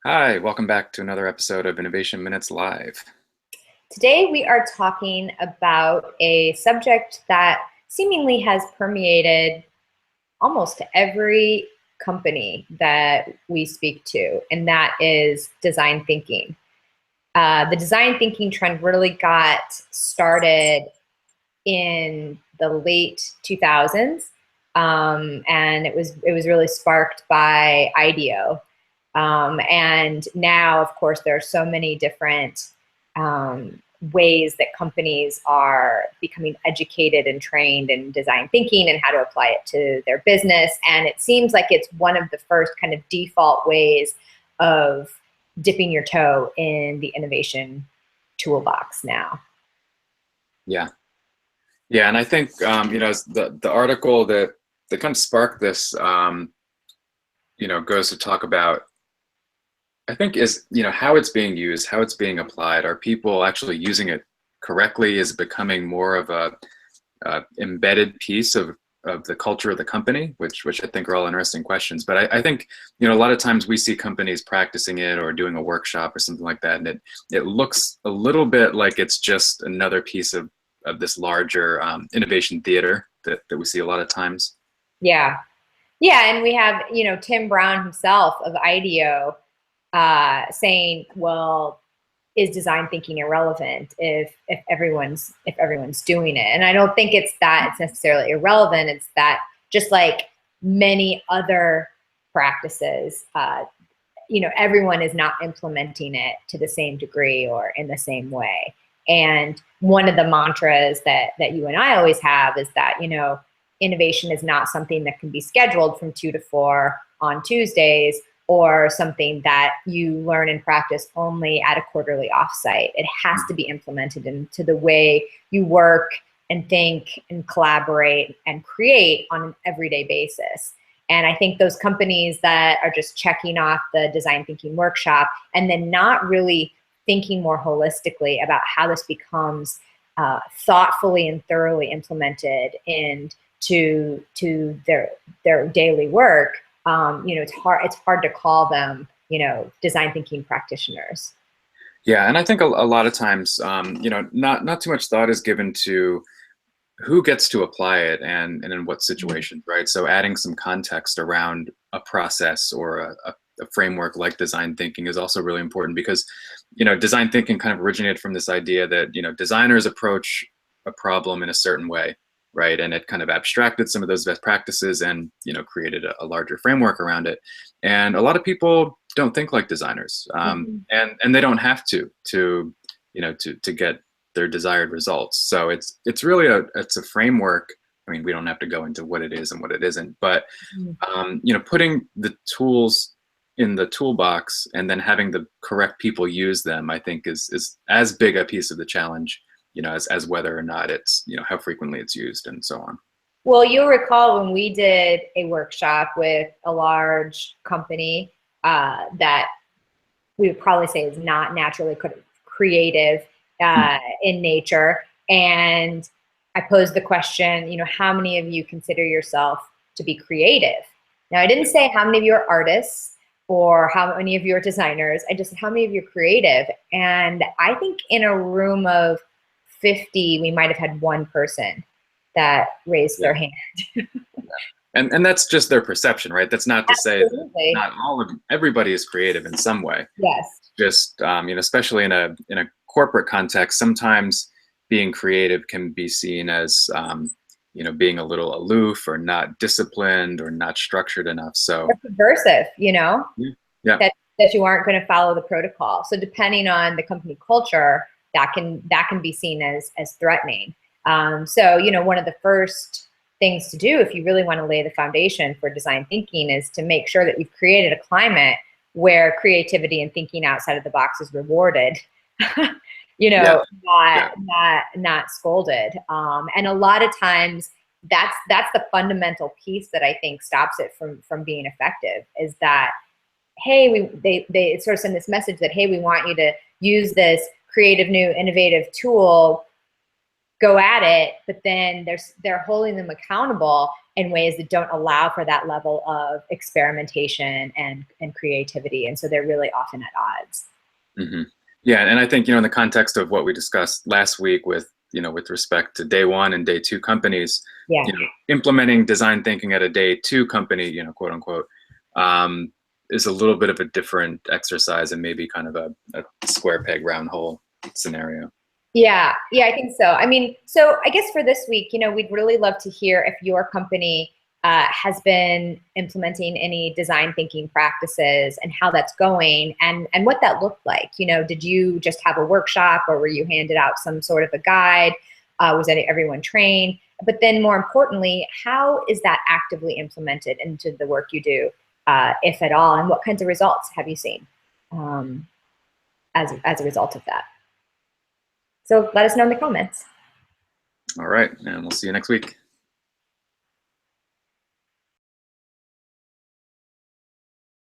Hi, welcome back to another episode of Innovation Minutes Live. Today we are talking about a subject that seemingly has permeated almost every company that we speak to, and that is design thinking. The design thinking trend really got started in the late 2000s, and it was really sparked by IDEO. And now, of course, there are so many different ways that companies are becoming educated and trained in design thinking and how to apply it to their business. And it seems like it's one of the first kind of default ways of dipping your toe in the innovation toolbox now. Yeah, yeah, and I think the article that kind of sparked this, goes to talk about. I think is how it's being used, how it's being applied. Are people actually using it correctly? Is it becoming more of a embedded piece of the culture of the company, which I think are all interesting questions. But I think a lot of times we see companies practicing it or doing a workshop or something like that, and it looks a little bit like it's just another piece of this larger innovation theater that we see a lot of times. Yeah. Yeah. And we have, Tim Brown himself of IDEO saying, well, is design thinking irrelevant if everyone's doing it? And I don't think it's that it's necessarily irrelevant. It's that just like many other practices, everyone is not implementing it to the same degree or in the same way. And one of the mantras that you and I always have is that, innovation is not something that can be scheduled from 2 to 4 on Tuesdays, or something that you learn and practice only at a quarterly offsite. It has to be implemented into the way you work and think and collaborate and create on an everyday basis. And I think those companies that are just checking off the design thinking workshop and then not really thinking more holistically about how this becomes thoughtfully and thoroughly implemented into their daily work, it's hard to call them, design thinking practitioners. Yeah, and I think a lot of times, not too much thought is given to who gets to apply it and in what situations, right? So adding some context around a process or a framework like design thinking is also really important because, design thinking kind of originated from this idea that, designers approach a problem in a certain way, right? And it kind of abstracted some of those best practices and, created a larger framework around it. And a lot of people don't think like designers, and they don't have to get their desired results. So it's really it's a framework. I mean, we don't have to go into what it is and what it isn't, but putting the tools in the toolbox and then having the correct people use them, I think is as big a piece of the challenge, as whether or not it's, how frequently it's used and so on. Well, you'll recall when we did a workshop with a large company that we would probably say is not naturally creative in nature. And I posed the question, how many of you consider yourself to be creative? Now, I didn't say how many of you are artists or how many of you are designers. I just said how many of you are creative. And I think in a room of 50, we might have had one person that raised their hand. And that's just their perception, right? That's not to Absolutely. say that not everybody is creative in some way. Yes. Just especially in a corporate context, sometimes being creative can be seen as being a little aloof or not disciplined or not structured enough. So or subversive, yeah. that you aren't going to follow the protocol. So depending on the company culture, that can be seen as threatening. So one of the first things to do if you really want to lay the foundation for design thinking is to make sure that you've created a climate where creativity and thinking outside of the box is rewarded, not scolded. And a lot of times that's the fundamental piece that I think stops it from being effective is that, hey, they sort of send this message that, hey, we want you to use this creative, new, innovative tool, go at it, but then they're holding them accountable in ways that don't allow for that level of experimentation and creativity. And so they're really often at odds. Mm-hmm. Yeah, and I think, in the context of what we discussed last week with, with respect to day one and day two companies, Yeah. implementing design thinking at a day two company, quote unquote, is a little bit of a different exercise and maybe kind of a square peg round hole scenario. Yeah, I think so. I mean, so I guess for this week, we'd really love to hear if your company has been implementing any design thinking practices and how that's going and what that looked like. Did you just have a workshop or were you handed out some sort of a guide? Was everyone trained? But then more importantly, how is that actively implemented into the work you do, if at all, and what kinds of results have you seen as a result of that? So let us know in the comments. All right, and we'll see you next week.